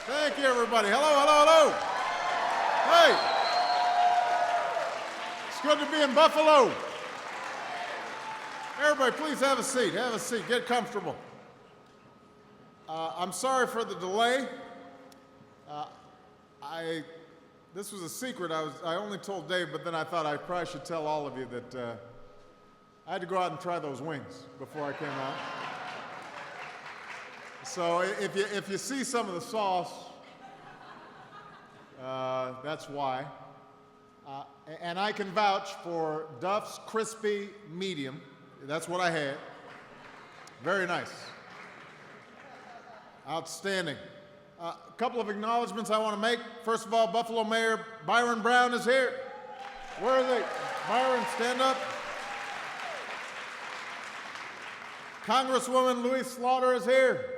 Thank you, everybody. Hello, hello, hello. Hey, it's good to be in Buffalo. Everybody, please have a seat. Have a seat. Get comfortable. I'm sorry for the delay. This was a secret. I only told Dave, but then I thought I probably should tell all of you that I had to go out and try those wings before I came out. So if you see some of the sauce, that's why. And I can vouch for Duff's crispy medium. That's what I had. Very nice. Outstanding. A couple of acknowledgments I want to make. First of all, Buffalo Mayor Byron Brown is here. Where are they? Byron, stand up. Congresswoman Louise Slaughter is here.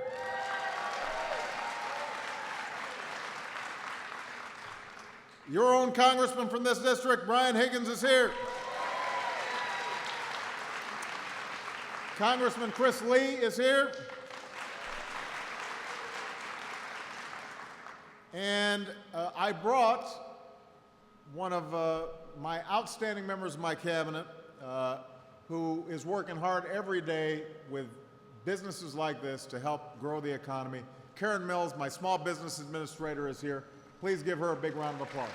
Your own congressman from this district, Brian Higgins, is here. Congressman Chris Lee is here. And I brought one of my outstanding members of my cabinet who is working hard every day with businesses like this to help grow the economy. Karen Mills, my small business administrator, is here. Please give her a big round of applause.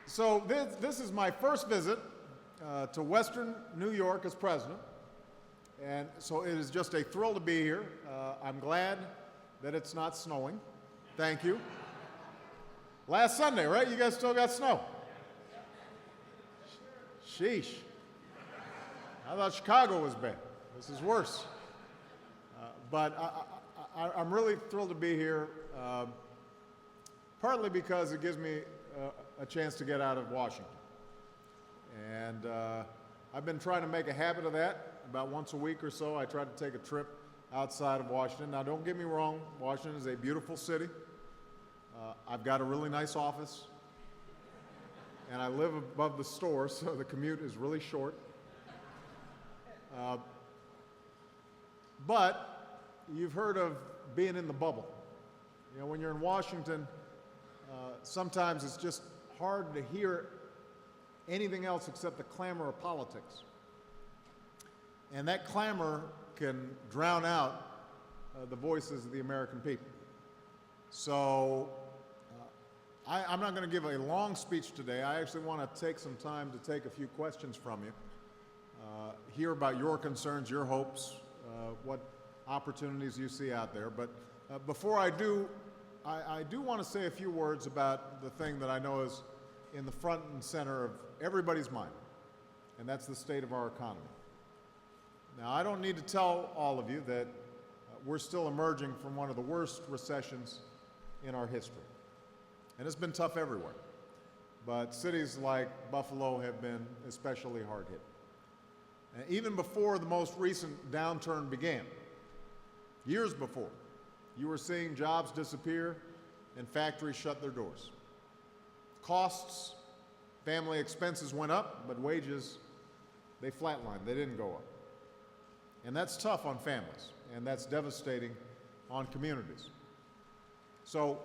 So this is my first visit to Western New York as president. And so it is just a thrill to be here. I'm glad that it's not snowing. Thank you. Last Sunday, right? You guys still got snow? Sheesh. I thought Chicago was bad. This is worse. But I'm really thrilled to be here, partly because it gives me a chance to get out of Washington. And I've been trying to make a habit of that. About once a week or so, I try to take a trip outside of Washington. Now, don't get me wrong, Washington is a beautiful city. I've got a really nice office, and I live above the store, so the commute is really short. But you've heard of being in the bubble. You know, when you're in Washington, sometimes it's just hard to hear anything else except the clamor of politics. And that clamor can drown out the voices of the American people. So I'm not going to give a long speech today. I actually want to take some time to take a few questions from you, hear about your concerns, your hopes, what opportunities you see out there. But before I do want to say a few words about the thing that I know is in the front and center of everybody's mind, and that's the state of our economy. Now, I don't need to tell all of you that we're still emerging from one of the worst recessions in our history. And it's been tough everywhere. But cities like Buffalo have been especially hard hit. And even before the most recent downturn began, years before, you were seeing jobs disappear and factories shut their doors. Costs, family expenses went up, but wages, they flatlined, they didn't go up. And that's tough on families, and that's devastating on communities. So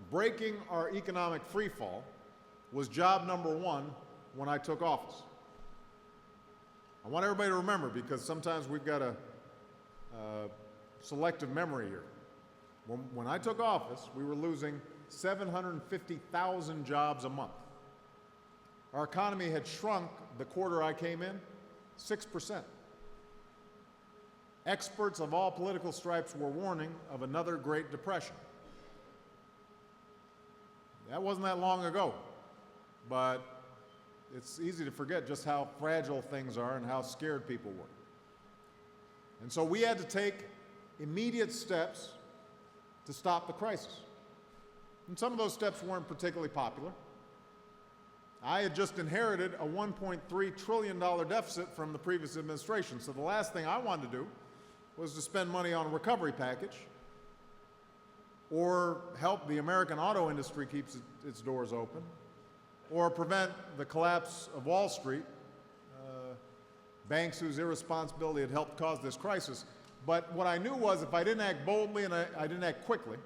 breaking our economic freefall was job number one when I took office. I want everybody to remember, because sometimes we've got a selective memory here. When I took office, we were losing 750,000 jobs a month. Our economy had shrunk the quarter I came in 6%. Experts of all political stripes were warning of another Great Depression. That wasn't that long ago, but it's easy to forget just how fragile things are and how scared people were. And so we had to take immediate steps to stop the crisis. And some of those steps weren't particularly popular. I had just inherited a $1.3 trillion deficit from the previous administration, so the last thing I wanted to do was to spend money on a recovery package or help the American auto industry keep its doors open or prevent the collapse of Wall Street banks whose irresponsibility had helped cause this crisis. But what I knew was if I didn't act boldly and I didn't act quickly,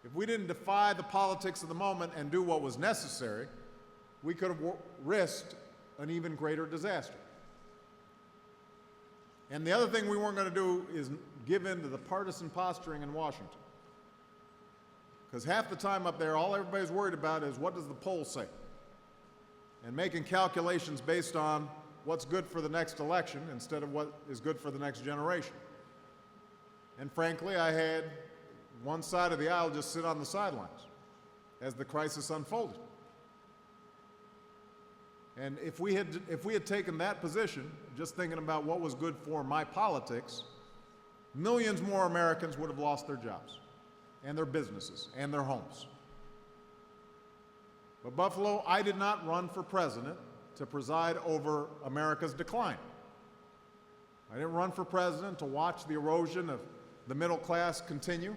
if we didn't defy the politics of the moment and do what was necessary, we could have risked an even greater disaster. And the other thing we weren't going to do is give in to the partisan posturing in Washington. Because half the time up there, all everybody's worried about is what does the poll say? And making calculations based on what's good for the next election instead of what is good for the next generation. And frankly, I had one side of the aisle just sit on the sidelines as the crisis unfolded. And if we had taken that position, just thinking about what was good for my politics, millions more Americans would have lost their jobs and their businesses and their homes. But Buffalo, I did not run for president to preside over America's decline. I didn't run for president to watch the erosion of the middle class continue.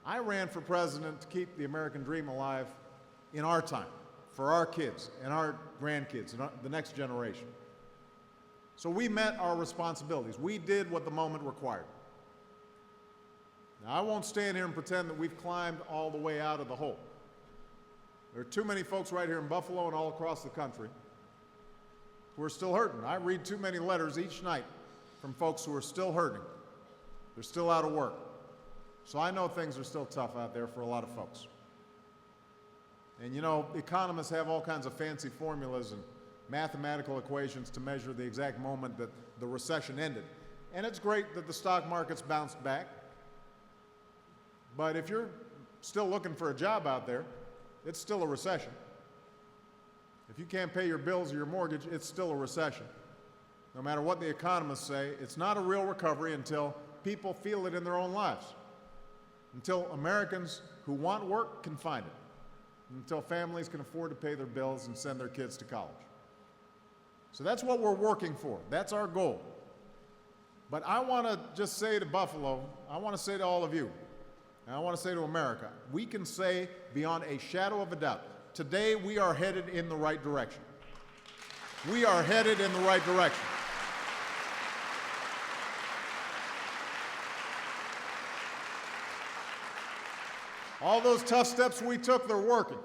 I ran for president to keep the American dream alive in our time, for our kids and our grandkids and the next generation. So we met our responsibilities. We did what the moment required. Now, I won't stand here and pretend that we've climbed all the way out of the hole. There are too many folks right here in Buffalo and all across the country who are still hurting. I read too many letters each night from folks who are still hurting. They're still out of work. So I know things are still tough out there for a lot of folks. And you know, economists have all kinds of fancy formulas and mathematical equations to measure the exact moment that the recession ended. And it's great that the stock market's bounced back. But if you're still looking for a job out there, it's still a recession. If you can't pay your bills or your mortgage, it's still a recession. No matter what the economists say, it's not a real recovery until people feel it in their own lives, until Americans who want work can find it, until families can afford to pay their bills and send their kids to college. So that's what we're working for. That's our goal. But I want to just say to Buffalo, I want to say to all of you, and I want to say to America, we can say beyond a shadow of a doubt, today we are headed in the right direction. We are headed in the right direction. All those tough steps we took, they're working.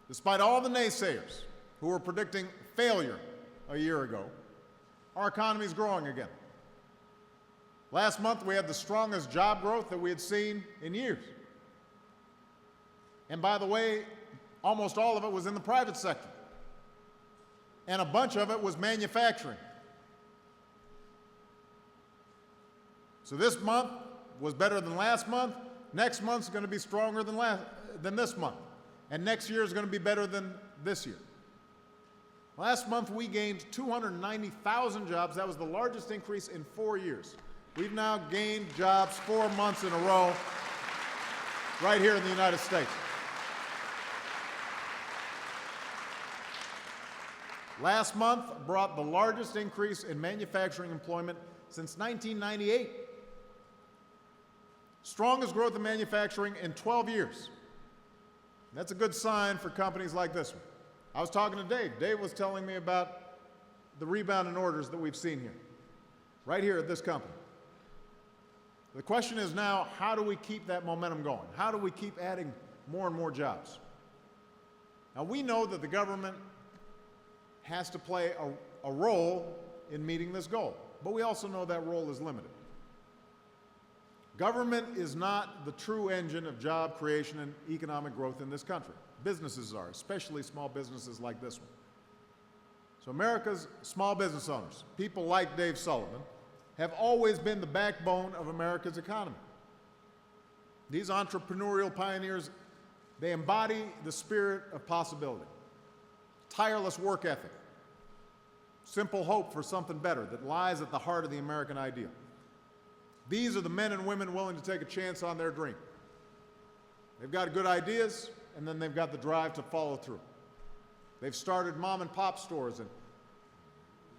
Despite all the naysayers who were predicting failure a year ago, our economy is growing again. Last month, we had the strongest job growth that we had seen in years. And by the way, almost all of it was in the private sector. And a bunch of it was manufacturing. So this month was better than last month. Next month's going to be stronger than this month. And next year is going to be better than this year. Last month, we gained 290,000 jobs. That was the largest increase in 4 years. We've now gained jobs 4 months in a row right here in the United States. Last month brought the largest increase in manufacturing employment since 1998. Strongest growth in manufacturing in 12 years. That's a good sign for companies like this one. I was talking to Dave. Dave was telling me about the rebound in orders that we've seen here, right here at this company. The question is now, how do we keep that momentum going? How do we keep adding more and more jobs? Now, we know that the government has to play a role in meeting this goal, but we also know that role is limited. Government is not the true engine of job creation and economic growth in this country. Businesses are, especially small businesses like this one. So America's small business owners, people like Dave Sullivan, have always been the backbone of America's economy. These entrepreneurial pioneers, they embody the spirit of possibility, tireless work ethic, simple hope for something better that lies at the heart of the American ideal. These are the men and women willing to take a chance on their dream. They've got good ideas, and then they've got the drive to follow through. They've started mom and pop stores, and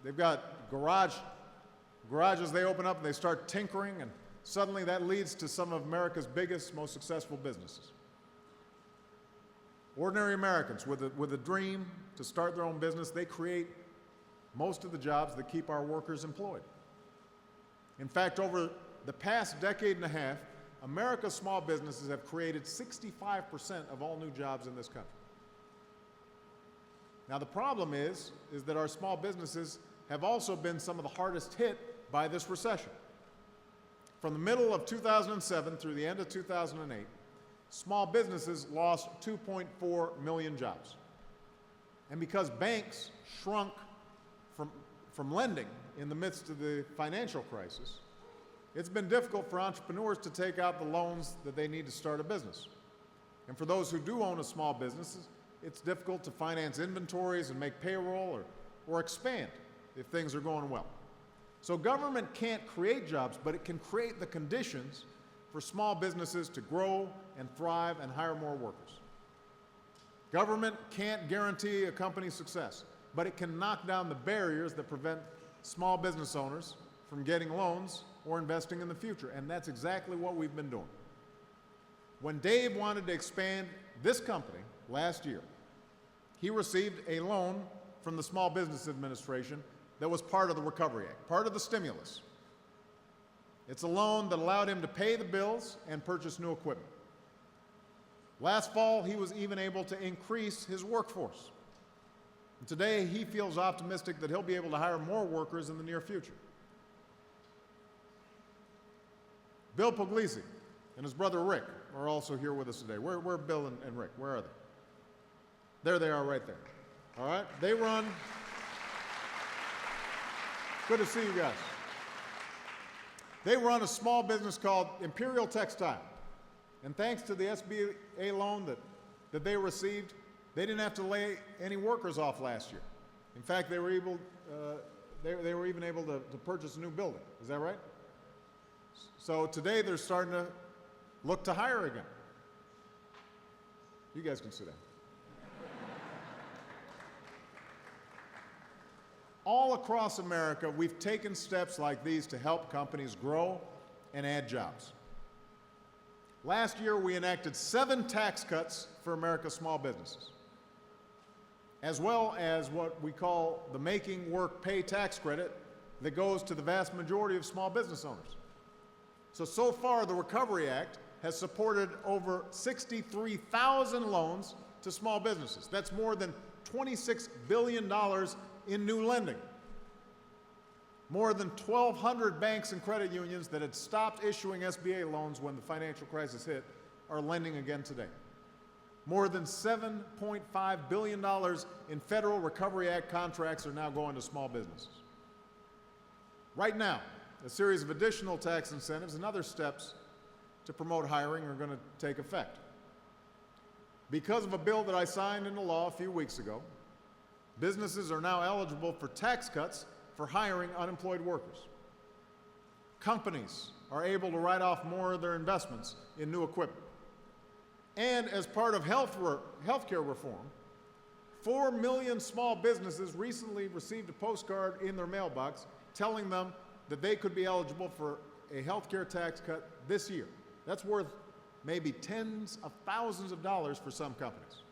they've got garages they open up and they start tinkering, and suddenly that leads to some of America's biggest, most successful businesses. Ordinary Americans with a dream to start their own business, they create most of the jobs that keep our workers employed. In fact, over the past decade and a half, America's small businesses have created 65% of all new jobs in this country. Now, the problem is that our small businesses have also been some of the hardest hit by this recession. From the middle of 2007 through the end of 2008, small businesses lost 2.4 million jobs. And because banks shrunk from lending in the midst of the financial crisis, it's been difficult for entrepreneurs to take out the loans that they need to start a business. And for those who do own a small business, it's difficult to finance inventories and make payroll or expand if things are going well. So government can't create jobs, but it can create the conditions for small businesses to grow and thrive and hire more workers. Government can't guarantee a company's success, but it can knock down the barriers that prevent small business owners from getting loans or investing in the future, and that's exactly what we've been doing. When Dave wanted to expand this company last year, he received a loan from the Small Business Administration that was part of the Recovery Act, part of the stimulus. It's a loan that allowed him to pay the bills and purchase new equipment. Last fall, he was even able to increase his workforce. And today, he feels optimistic that he'll be able to hire more workers in the near future. Bill Puglisi and his brother Rick are also here with us today. Where are Bill and Rick? Where are they? There they are right there. All right? They run. Good to see you guys. They run a small business called Imperial Textile. And thanks to the SBA loan that they received, they didn't have to lay any workers off last year. In fact, they were even able to purchase a new building. Is that right? So today they're starting to look to hire again. You guys can sit down. All across America, we've taken steps like these to help companies grow and add jobs. Last year, we enacted 7 tax cuts for America's small businesses, as well as what we call the Making Work Pay tax credit that goes to the vast majority of small business owners. So far, the Recovery Act has supported over 63,000 loans to small businesses. That's more than $26 billion in new lending. More than 1,200 banks and credit unions that had stopped issuing SBA loans when the financial crisis hit are lending again today. More than $7.5 billion in federal Recovery Act contracts are now going to small businesses. Right now, a series of additional tax incentives and other steps to promote hiring are going to take effect. Because of a bill that I signed into law a few weeks ago, businesses are now eligible for tax cuts for hiring unemployed workers. Companies are able to write off more of their investments in new equipment. And as part of healthcare reform, 4 million small businesses recently received a postcard in their mailbox telling them that they could be eligible for a healthcare tax cut this year. That's worth maybe tens of thousands of dollars for some companies.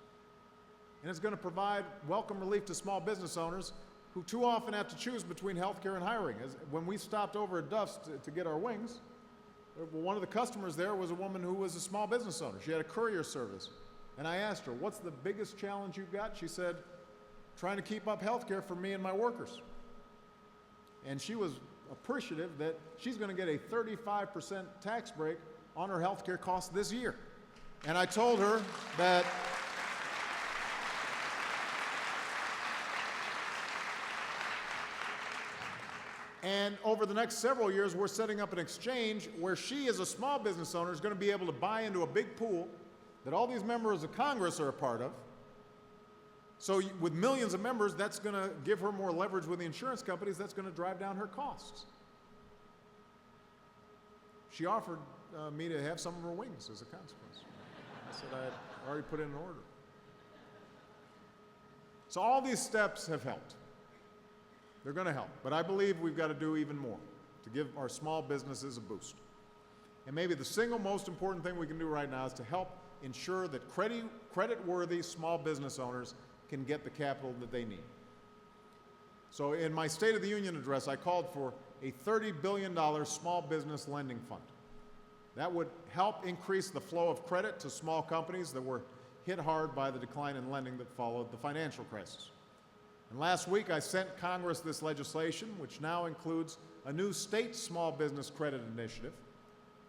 And it's going to provide welcome relief to small business owners who too often have to choose between healthcare and hiring. When we stopped over at Duff's to get our wings, one of the customers there was a woman who was a small business owner. She had a courier service. And I asked her, what's the biggest challenge you've got? She said, trying to keep up healthcare for me and my workers. And she was appreciative that she's going to get a 35% tax break on her healthcare costs this year. And I told her that and over the next several years, we're setting up an exchange where she, as a small business owner, is going to be able to buy into a big pool that all these members of Congress are a part of. So with millions of members, that's going to give her more leverage with the insurance companies. That's going to drive down her costs. She offered me to have some of her wings as a consequence. I said I had already put in an order. So all these steps have helped. They're going to help. But I believe we've got to do even more to give our small businesses a boost. And maybe the single most important thing we can do right now is to help ensure that credit-worthy small business owners can get the capital that they need. So in my State of the Union address, I called for a $30 billion small business lending fund. That would help increase the flow of credit to small companies that were hit hard by the decline in lending that followed the financial crisis. And last week, I sent Congress this legislation, which now includes a new state small business credit initiative,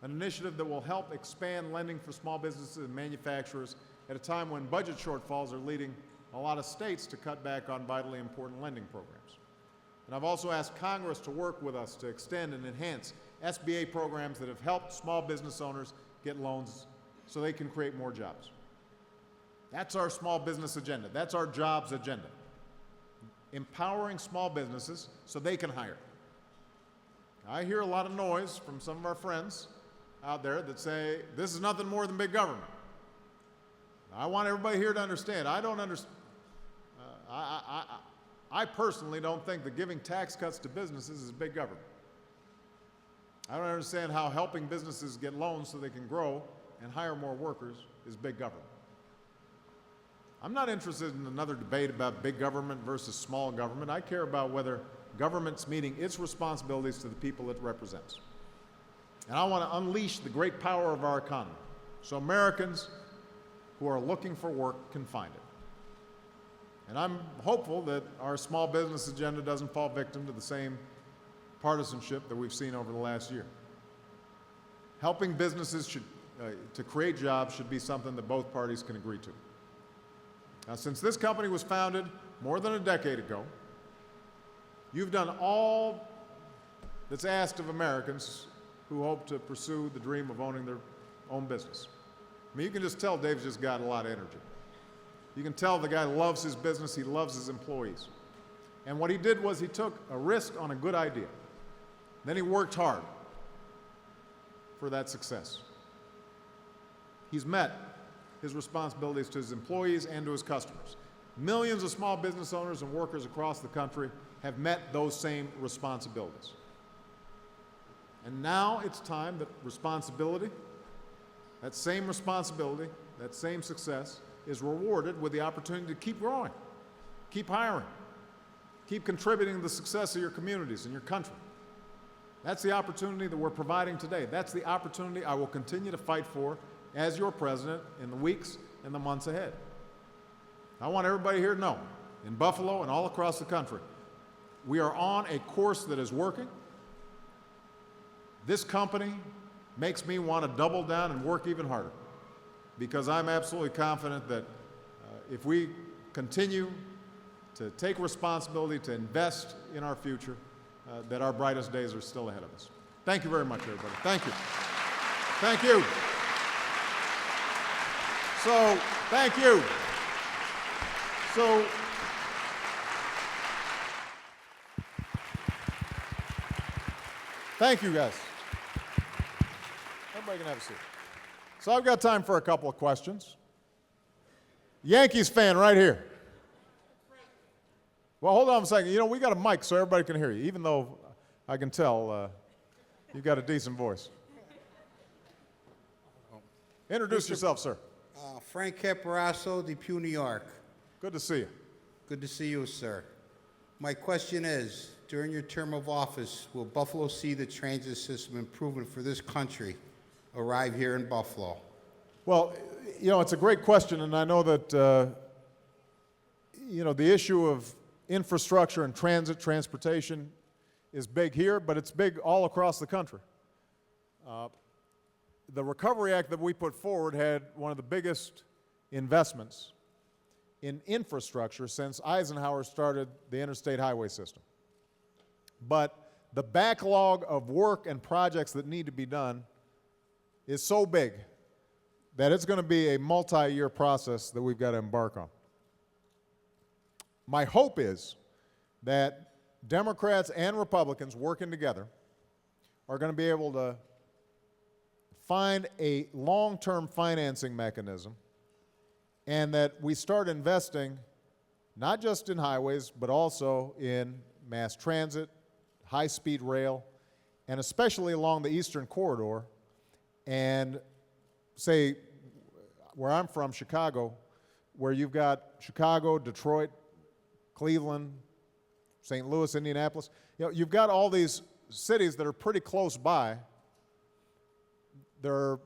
an initiative that will help expand lending for small businesses and manufacturers at a time when budget shortfalls are leading a lot of states to cut back on vitally important lending programs. And I've also asked Congress to work with us to extend and enhance SBA programs that have helped small business owners get loans so they can create more jobs. That's our small business agenda. That's our jobs agenda. Empowering small businesses so they can hire. I hear a lot of noise from some of our friends out there that say this is nothing more than big government. I want everybody here to understand. I don't understand. I personally don't think that giving tax cuts to businesses is big government. I don't understand how helping businesses get loans so they can grow and hire more workers is big government. I'm not interested in another debate about big government versus small government. I care about whether government's meeting its responsibilities to the people it represents. And I want to unleash the great power of our economy so Americans who are looking for work can find it. And I'm hopeful that our small business agenda doesn't fall victim to the same partisanship that we've seen over the last year. Helping businesses to create jobs should be something that both parties can agree to. Now, since this company was founded more than a decade ago, you've done all that's asked of Americans who hope to pursue the dream of owning their own business. I mean, you can just tell Dave's just got a lot of energy. You can tell the guy loves his business, he loves his employees. And what he did was he took a risk on a good idea. Then he worked hard for that success. He's met his responsibilities to his employees and to his customers. Millions of small business owners and workers across the country have met those same responsibilities. And now it's time that responsibility, that same success, is rewarded with the opportunity to keep growing, keep hiring, keep contributing to the success of your communities and your country. That's the opportunity that we're providing today. That's the opportunity I will continue to fight for as your president in the weeks and the months ahead. I want everybody here to know, in Buffalo and all across the country, we are on a course that is working. This company makes me want to double down and work even harder, because I'm absolutely confident that if we continue to take responsibility to invest in our future, that our brightest days are still ahead of us. Thank you very much, everybody. Thank you. Thank you. So, thank you. So, thank you, guys. Everybody can have a seat. So I've got time for a couple of questions. Yankees fan right here. Well, hold on a second. You know, we got a mic so everybody can hear you, even though I can tell you've got a decent voice. Introduce yourself, sir. Frank Caparasso, DePue, New York. Good to see you. Good to see you, sir. My question is, during your term of office, will Buffalo see the transit system improvement for this country arrive here in Buffalo? Well, you know, it's a great question, and I know that, you know, the issue of infrastructure and transportation is big here, but it's big all across the country. The Recovery Act that we put forward had one of the biggest investments in infrastructure since Eisenhower started the interstate highway system. But the backlog of work and projects that need to be done is so big that it's going to be a multi-year process that we've got to embark on. My hope is that Democrats and Republicans working together are going to be able to find a long-term financing mechanism, and that we start investing not just in highways, but also in mass transit, high-speed rail, and especially along the Eastern Corridor, and say, where I'm from, Chicago, where you've got Chicago, Detroit, Cleveland, St. Louis, Indianapolis. You've got all these cities that are pretty close by. They're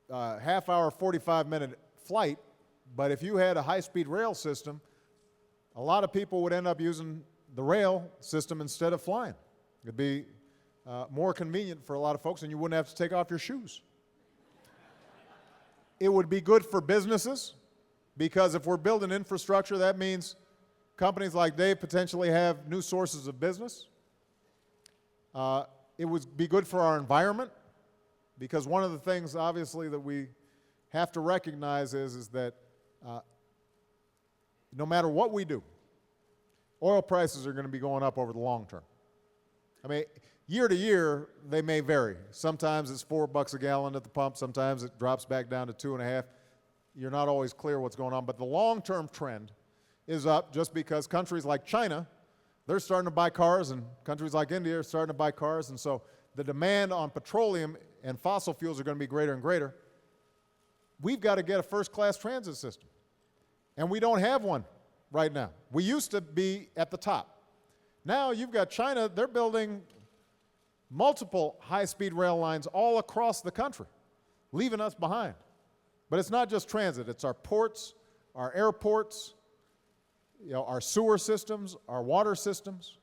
half-hour, 45-minute flight, but if you had a high-speed rail system, a lot of people would end up using the rail system instead of flying. It'd be more convenient for a lot of folks, and you wouldn't have to take off your shoes. It would be good for businesses, because if we're building infrastructure, that means companies like Dave potentially have new sources of business. It would be good for our environment, because one of the things, obviously, that we have to recognize is that no matter what we do, oil prices are going to be going up over the long term. I mean, year to year, they may vary. Sometimes it's $4 a gallon at the pump. Sometimes it drops back down to 2.5. You're not always clear what's going on. But the long-term trend is up just because countries like China, they're starting to buy cars, and countries like India are starting to buy cars. And so the demand on petroleum and fossil fuels are going to be greater and greater. We've got to get a first-class transit system. And we don't have one right now. We used to be at the top. Now you've got China, they're building multiple high-speed rail lines all across the country, leaving us behind. But it's not just transit, it's our ports, our airports, our sewer systems, our water systems.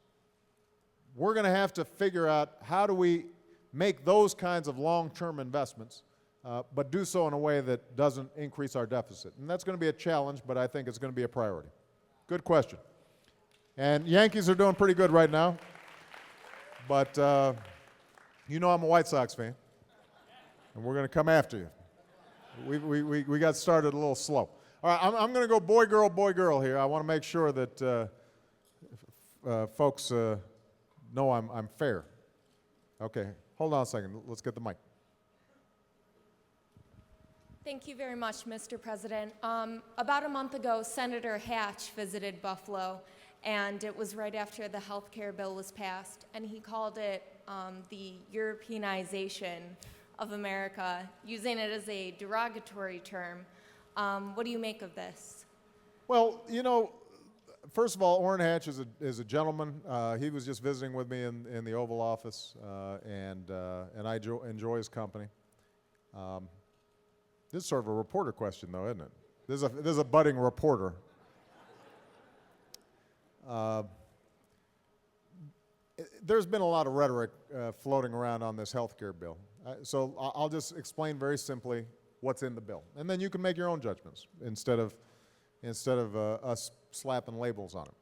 We're going to have to figure out how do we make those kinds of long-term investments, but do so in a way that doesn't increase our deficit. And that's going to be a challenge, but I think it's going to be a priority. Good question. And Yankees are doing pretty good right now, but you know I'm a White Sox fan, and we're going to come after you. We got started a little slow. All right, I'm going to go boy, girl here. I want to make sure that folks know I'm fair. Okay, hold on a second. Let's get the mic. Thank you very much, Mr. President. About a month ago, Senator Hatch visited Buffalo, and it was right after the health care bill was passed, and he called it the Europeanization of America, using it as a derogatory term. What do you make of this? Well, first of all, Orrin Hatch is a gentleman. He was just visiting with me in the Oval Office, and I enjoy his company. This is sort of a reporter question, though, isn't it? This is a budding reporter. There's been a lot of rhetoric floating around on this health care bill. So I'll just explain very simply what's in the bill. And then you can make your own judgments instead of us slapping labels on it.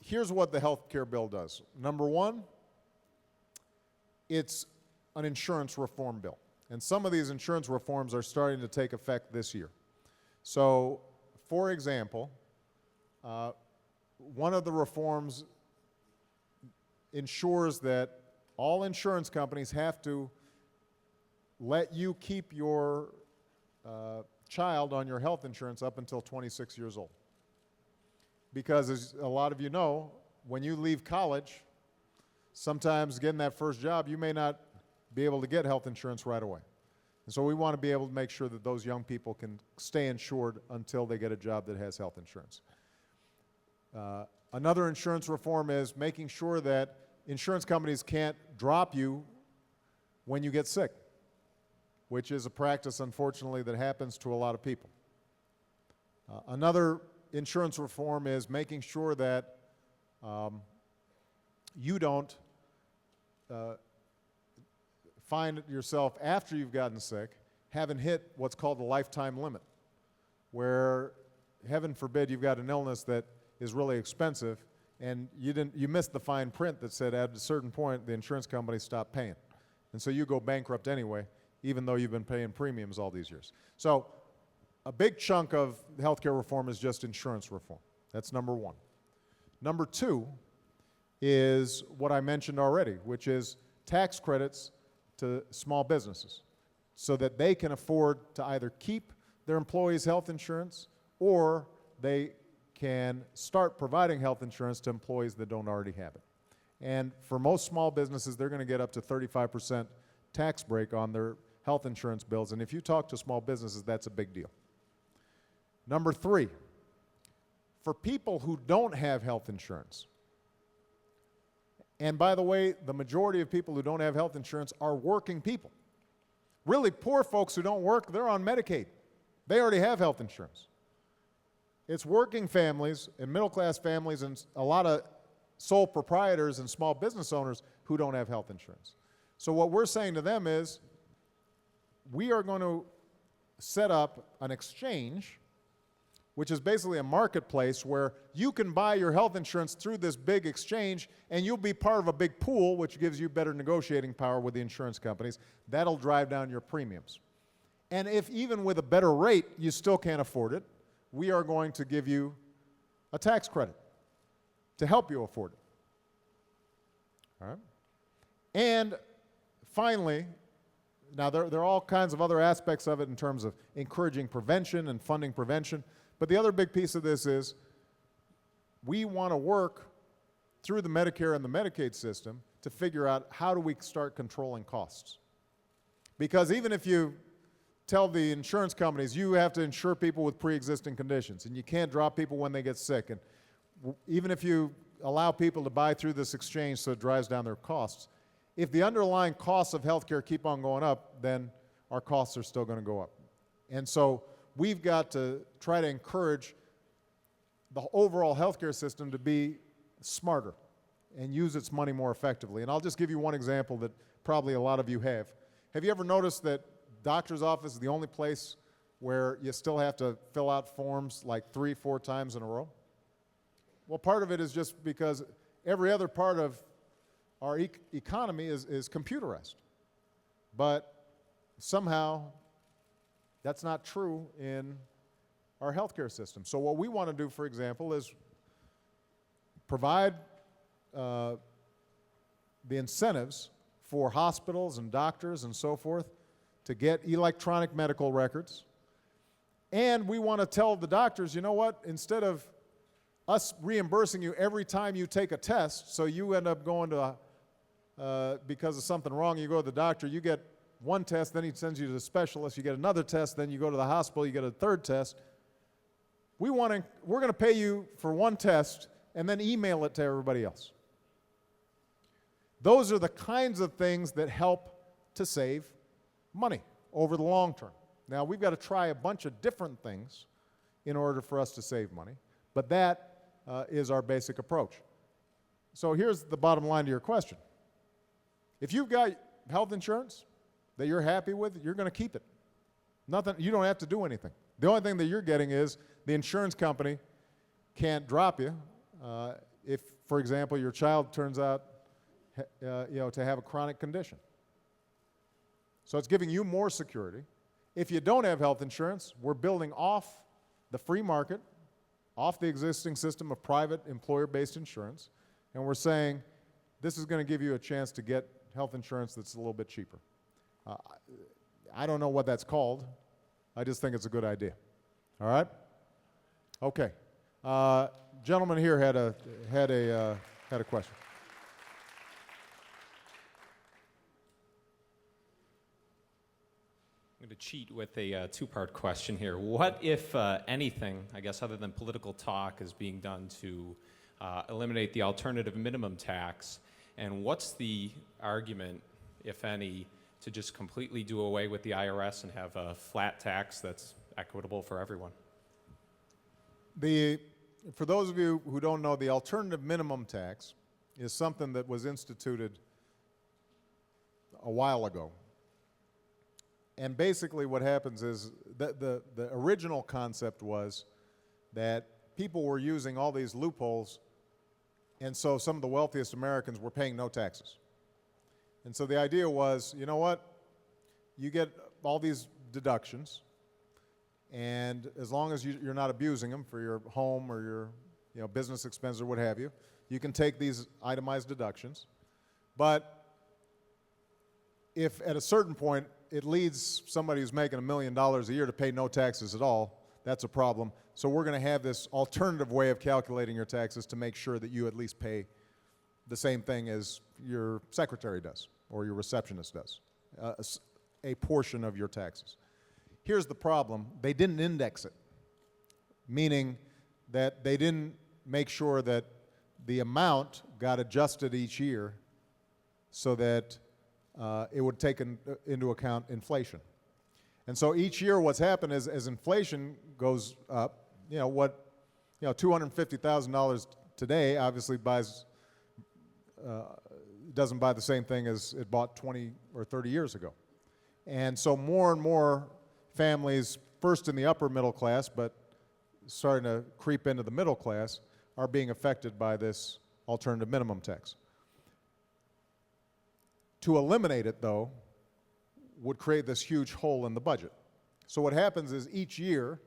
Here's what the health care bill does. Number one, it's an insurance reform bill. And some of these insurance reforms are starting to take effect this year. So, for example, one of the reforms ensures that all insurance companies have to let you keep your child on your health insurance up until 26 years old. Because as a lot of you know, when you leave college, sometimes getting that first job, you may not be able to get health insurance right away. And so we want to be able to make sure that those young people can stay insured until they get a job that has health insurance. Another insurance reform is making sure that insurance companies can't drop you when you get sick, which is a practice, unfortunately, that happens to a lot of people. Another insurance reform is making sure that you don't find yourself, after you've gotten sick, having hit what's called the lifetime limit, where, heaven forbid, you've got an illness that is really expensive, and you missed the fine print that said at a certain point the insurance company stopped paying. And so you go bankrupt anyway, even though you've been paying premiums all these years. So a big chunk of healthcare reform is just insurance reform. That's number one. Number two is what I mentioned already, which is tax credits to small businesses so that they can afford to either keep their employees' health insurance or they can start providing health insurance to employees that don't already have it. And for most small businesses, they're going to get up to 35% tax break on their health insurance bills. And if you talk to small businesses, that's a big deal. Number three, for people who don't have health insurance, And by the way, the majority of people who don't have health insurance are working people. Really poor folks who don't work, they're on Medicaid. They already have health insurance. It's working families and middle-class families and a lot of sole proprietors and small business owners who don't have health insurance. So what we're saying to them is, we are going to set up an exchange, which is basically a marketplace where you can buy your health insurance through this big exchange, and you'll be part of a big pool, which gives you better negotiating power with the insurance companies. That'll drive down your premiums. And if even with a better rate you still can't afford it, we are going to give you a tax credit to help you afford it. All right? And finally, now there are all kinds of other aspects of it in terms of encouraging prevention and funding prevention, but the other big piece of this is we want to work through the Medicare and the Medicaid system to figure out how do we start controlling costs. Because even if you tell the insurance companies you have to insure people with pre-existing conditions and you can't drop people when they get sick, and even if you allow people to buy through this exchange so it drives down their costs, if the underlying costs of healthcare keep on going up, then our costs are still going to go up. And so we've got to try to encourage the overall healthcare system to be smarter and use its money more effectively. And I'll just give you one example that probably a lot of you have. Have you ever noticed that doctor's office is the only place where you still have to fill out forms like 3-4 times in a row? Well, part of it is just because every other part of our economy is computerized. But somehow that's not true in our healthcare system. So what we want to do, for example, is provide the incentives for hospitals and doctors and so forth to get electronic medical records. And we want to tell the doctors, you know what, instead of us reimbursing you every time you take a test, so you end up going to because of something wrong, you go to the doctor, you get one test, then he sends you to the specialist, you get another test, then you go to the hospital, you get a third test. We're going to pay you for one test and then email it to everybody else. Those are the kinds of things that help to save money over the long term. Now, we've got to try a bunch of different things in order for us to save money, but that is our basic approach. So here's the bottom line to your question. If you've got health insurance that you're happy with, you're going to keep it. You don't have to do anything. The only thing that you're getting is the insurance company can't drop you if, for example, your child turns out to have a chronic condition. So it's giving you more security. If you don't have health insurance, we're building off the free market, off the existing system of private employer-based insurance, and we're saying this is going to give you a chance to get health insurance that's a little bit cheaper. I don't know what that's called. I just think it's a good idea. All right? Okay. Gentleman here had a question. I'm going to cheat with a two-part question here. What, if anything, I guess other than political talk, is being done to eliminate the alternative minimum tax? And what's the argument, if any, to just completely do away with the IRS and have a flat tax that's equitable for everyone? For those of you who don't know, the alternative minimum tax is something that was instituted a while ago. And basically what happens is that the original concept was that people were using all these loopholes, and so some of the wealthiest Americans were paying no taxes. And so the idea was, you know what, you get all these deductions, and as long as you're not abusing them for your home or your business expenses or what have you, you can take these itemized deductions. But if at a certain point it leads somebody who's making $1 million a year to pay no taxes at all, that's a problem. So we're going to have this alternative way of calculating your taxes to make sure that you at least pay the same thing as your secretary does or your receptionist does, a portion of your taxes. Here's the problem. They didn't index it, meaning that they didn't make sure that the amount got adjusted each year so that it would take into account inflation. And so each year what's happened is as inflation goes up, $250,000 today obviously doesn't buy the same thing as it bought 20 or 30 years ago. And so more and more families, first in the upper middle class, but starting to creep into the middle class, are being affected by this alternative minimum tax. To eliminate it, though, would create this huge hole in the budget. So what happens is each year,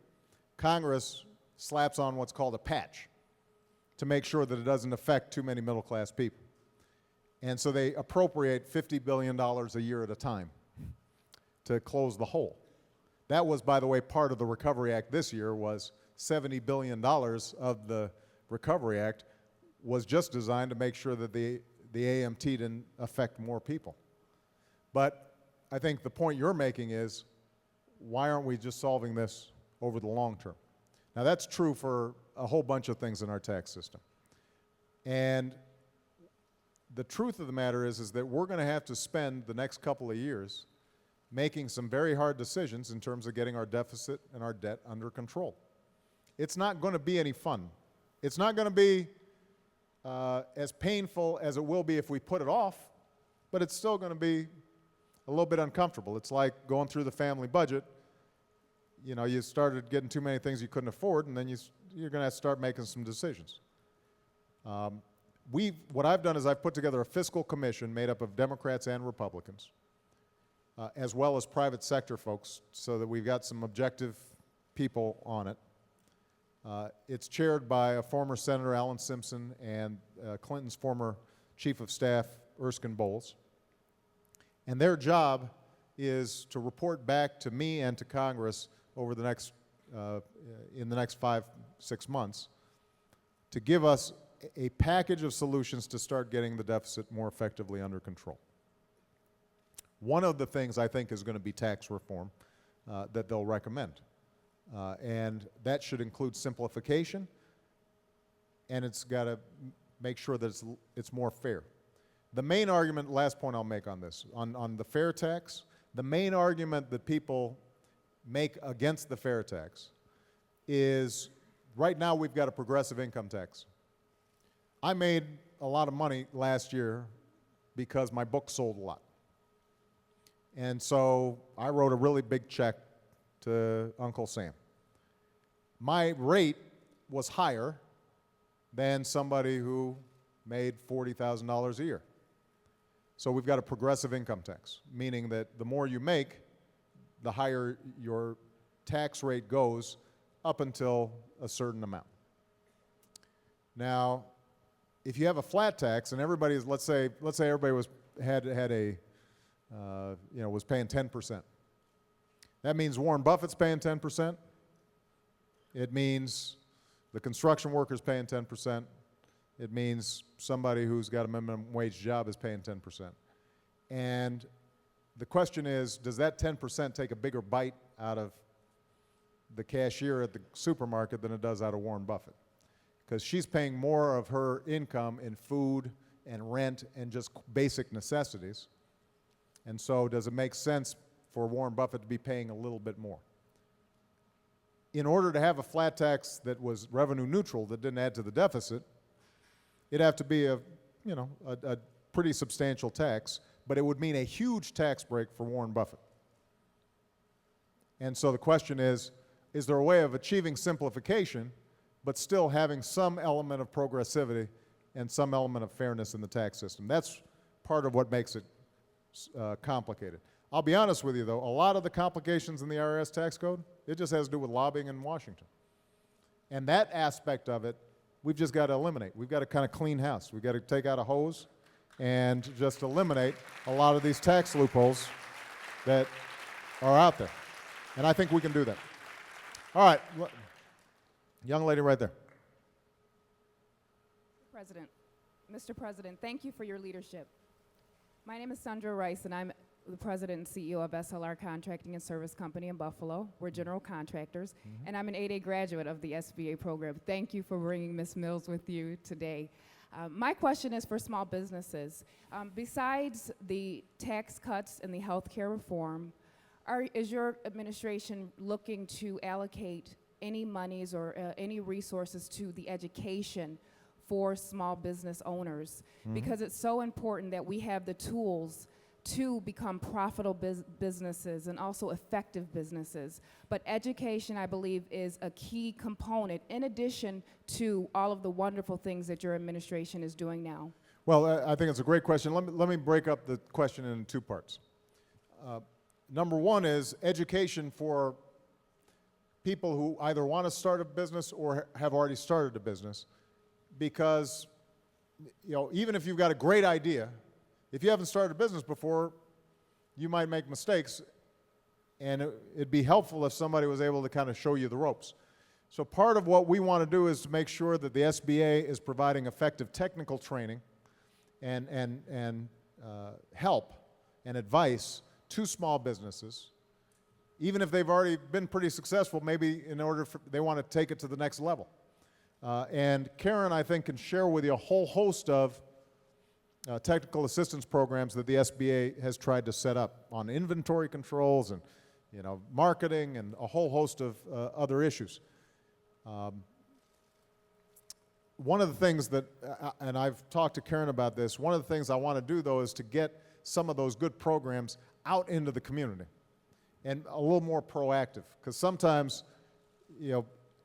Congress slaps on what's called a patch to make sure that it doesn't affect too many middle-class people. And so they appropriate $50 billion a year at a time to close the hole. That was, by the way, part of the Recovery Act this year was $70 billion of the Recovery Act was just designed to make sure that the AMT didn't affect more people. But I think the point you're making is, why aren't we just solving this over the long term? Now that's true for a whole bunch of things in our tax system. And the truth of the matter is that we're going to have to spend the next couple of years making some very hard decisions in terms of getting our deficit and our debt under control. It's not going to be any fun. It's not going to be as painful as it will be if we put it off, but it's still going to be a little bit uncomfortable. It's like going through the family budget. You know, you started getting too many things you couldn't afford, and then you're going to have to start making some decisions. What I've done is I've put together a fiscal commission made up of Democrats and Republicans, as well as private sector folks, so that we've got some objective people on it. It's chaired by a former Senator Alan Simpson and Clinton's former Chief of Staff Erskine Bowles. And their job is to report back to me and to Congress over the next, in the next 5-6 months, to give us a package of solutions to start getting the deficit more effectively under control. One of the things I think is going to be tax reform that they'll recommend. And that should include simplification, and it's got to make sure that it's more fair. The main argument, last point I'll make on this, on the fair tax, the main argument that people make against the fair tax is right now we've got a progressive income tax. I made a lot of money last year because my book sold a lot. And so I wrote a really big check to Uncle Sam. My rate was higher than somebody who made $40,000 a year. So we've got a progressive income tax, meaning that the more you make, the higher your tax rate goes up until a certain amount. Now, if you have a flat tax and everybody's, let's say everybody was was paying 10%. That means Warren Buffett's paying 10%. It means the construction worker's paying 10%. It means somebody who's got a minimum wage job is paying 10%. And the question is, does that 10% take a bigger bite out of the cashier at the supermarket than it does out of Warren Buffett? Because she's paying more of her income in food and rent and just basic necessities. And so does it make sense for Warren Buffett to be paying a little bit more? In order to have a flat tax that was revenue neutral, that didn't add to the deficit, it'd have to be a pretty substantial tax, but it would mean a huge tax break for Warren Buffett. And so the question is there a way of achieving simplification, but still having some element of progressivity and some element of fairness in the tax system? That's part of what makes it complicated. I'll be honest with you, though, a lot of the complications in the IRS tax code, it just has to do with lobbying in Washington. And that aspect of it, we've just got to eliminate. We've got to kind of clean house. We've got to take out a hose and just eliminate a lot of these tax loopholes that are out there. And I think we can do that. All right, young lady right there. Mr. President, thank you for your leadership. My name is Sandra Rice, and I'm the president and CEO of SLR Contracting and Service Company in Buffalo. We're general contractors, and I'm an 8A graduate of the SBA program. Thank you for bringing Ms. Mills with you today. My question is for small businesses. Besides the tax cuts and the health care reform, is your administration looking to allocate any monies or any resources to the education for small business owners? Because it's so important that we have the tools to become profitable businesses and also effective businesses. But education, I believe, is a key component in addition to all of the wonderful things that your administration is doing now. Well, I think it's a great question. Let me break up the question into two parts. Number one is education for people who either want to start a business or have already started a business, because even if you've got a great idea, if you haven't started a business before, you might make mistakes, and it'd be helpful if somebody was able to kind of show you the ropes. So part of what we want to do is to make sure that the SBA is providing effective technical training and help and advice to small businesses, even if they've already been pretty successful, maybe in order they want to take it to the next level. And Karen, I think, can share with you a whole host of technical assistance programs that the SBA has tried to set up on inventory controls and marketing and a whole host of other issues. One of the things that, and I've talked to Karen about this, one of the things I want to do, though, is to get some of those good programs out into the community and a little more proactive, because sometimes,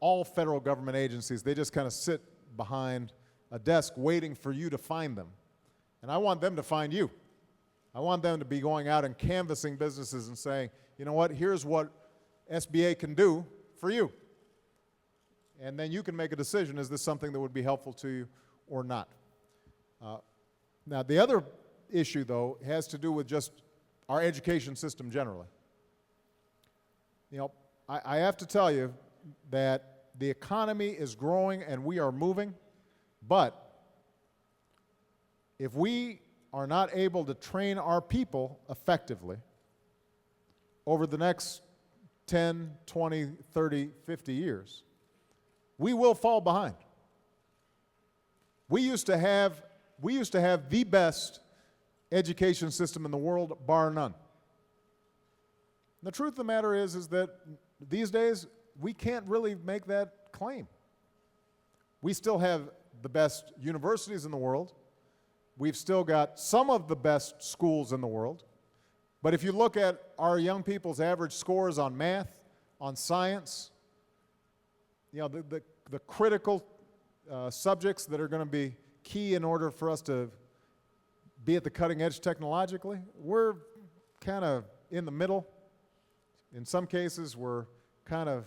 all federal government agencies, they just kind of sit behind a desk waiting for you to find them. And I want them to find you. I want them to be going out and canvassing businesses and saying, you know what, here's what SBA can do for you. And then you can make a decision, is this something that would be helpful to you or not? Now, the other issue, though, has to do with just our education system generally. I have to tell you that the economy is growing and we are moving, but if we are not able to train our people effectively over the next 10, 20, 30, 50 years, we will fall behind. We used to have the best education system in the world, bar none. The truth of the matter is that these days, we can't really make that claim. We still have the best universities in the world. We've still got some of the best schools in the world. But if you look at our young people's average scores on math, on science, the critical subjects that are going to be key in order for us to be at the cutting edge technologically, we're kind of in the middle. In some cases, we're kind of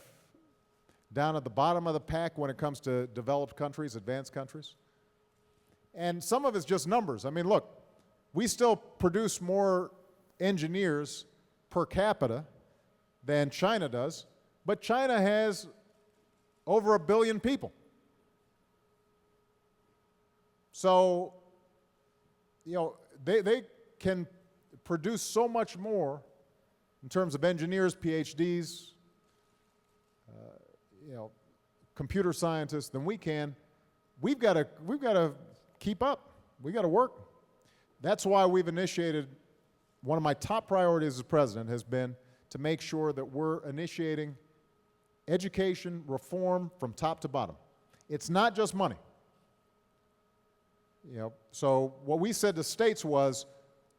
down at the bottom of the pack when it comes to developed countries, advanced countries. And some of it's just numbers. I mean, look, we still produce more engineers per capita than China does, but China has over 1 billion people. So, they can produce so much more in terms of engineers, PhDs, computer scientists than we can. We've got to keep up. We've got to work. That's why we've initiated, one of my top priorities as president has been to make sure that we're initiating education reform from top to bottom. It's not just money. So what we said to states was,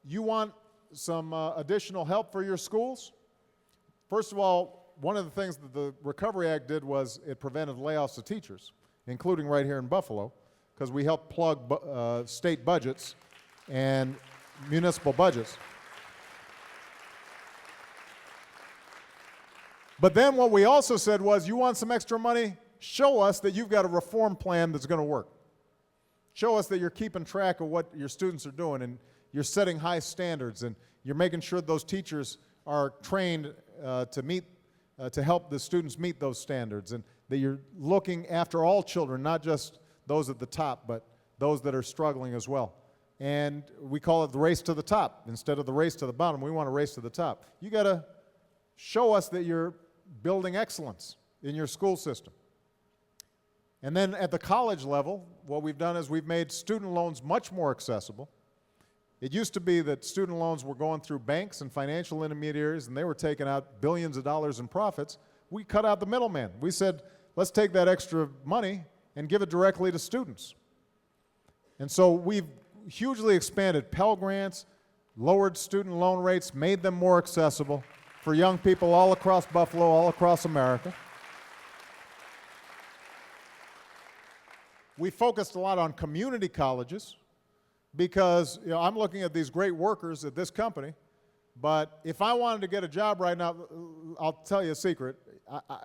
you want some additional help for your schools? First of all, one of the things that the Recovery Act did was it prevented layoffs of teachers, including right here in Buffalo, because we helped plug state budgets and municipal budgets. But then what we also said was, you want some extra money? Show us that you've got a reform plan that's going to work. Show us that you're keeping track of what your students are doing and you're setting high standards and you're making sure those teachers are trained to help the students meet those standards, and that you're looking after all children, not just those at the top, but those that are struggling as well. And we call it the race to the top. Instead of the race to the bottom, we want to race to the top. You got to show us that you're building excellence in your school system. And then at the college level, what we've done is we've made student loans much more accessible. It used to be that student loans were going through banks and financial intermediaries, and they were taking out billions of dollars in profits. We cut out the middleman. We said, let's take that extra money and give it directly to students. And so we've hugely expanded Pell Grants, lowered student loan rates, made them more accessible for young people all across Buffalo, all across America. We focused a lot on community colleges because I'm looking at these great workers at this company, but if I wanted to get a job right now, I'll tell you a secret.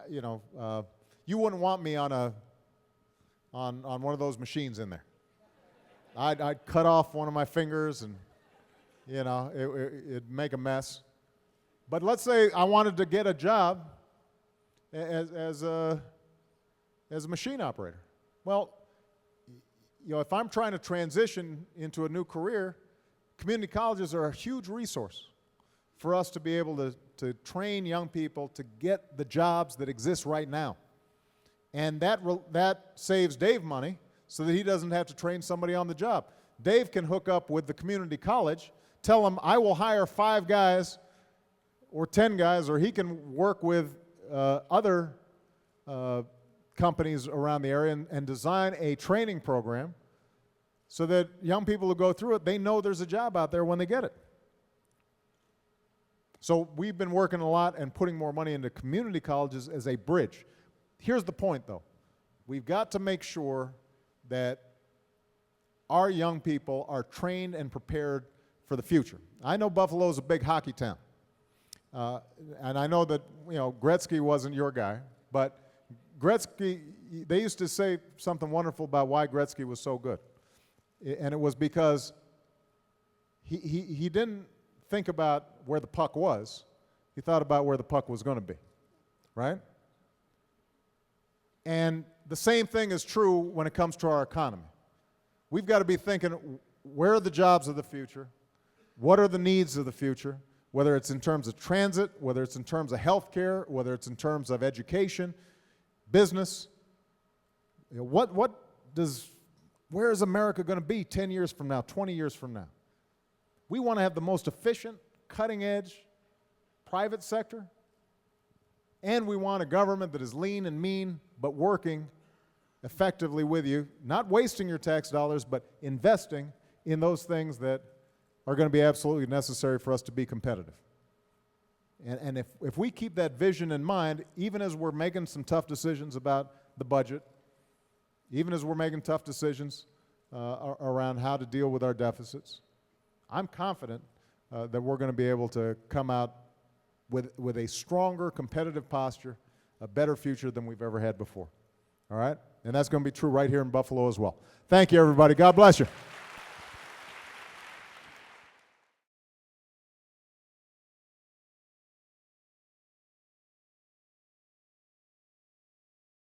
You wouldn't want me on one of those machines in there. I'd cut off one of my fingers, and it'd make a mess. But let's say I wanted to get a job as a machine operator. Well, if I'm trying to transition into a new career, community colleges are a huge resource for us to be able to train young people to get the jobs that exist right now. And that saves Dave money so that he doesn't have to train somebody on the job. Dave can hook up with the community college, tell them, I will hire 5 guys or 10 guys, or he can work with other companies around the area and design a training program so that young people who go through it, they know there's a job out there when they get it. So we've been working a lot and putting more money into community colleges as a bridge. Here's the point, though. We've got to make sure that our young people are trained and prepared for the future. I know Buffalo is a big hockey town. And I know that, Gretzky wasn't your guy, but Gretzky, they used to say something wonderful about why Gretzky was so good. And it was because he didn't think about where the puck was. He thought about where the puck was going to be, right? And the same thing is true when it comes to our economy. We've got to be thinking, where are the jobs of the future? What are the needs of the future? Whether it's in terms of transit, whether it's in terms of healthcare, whether it's in terms of education, business. Where is America going to be 10 years from now, 20 years from now? We want to have the most efficient, cutting-edge private sector, and we want a government that is lean and mean, but working effectively with you, not wasting your tax dollars, but investing in those things that are going to be absolutely necessary for us to be competitive. And if we keep that vision in mind, even as we're making some tough decisions about the budget, even as we're making tough decisions around how to deal with our deficits, I'm confident that we're going to be able to come out with a stronger competitive posture, a better future than we've ever had before. All right? And that's going to be true right here in Buffalo as well. Thank you, everybody. God bless you.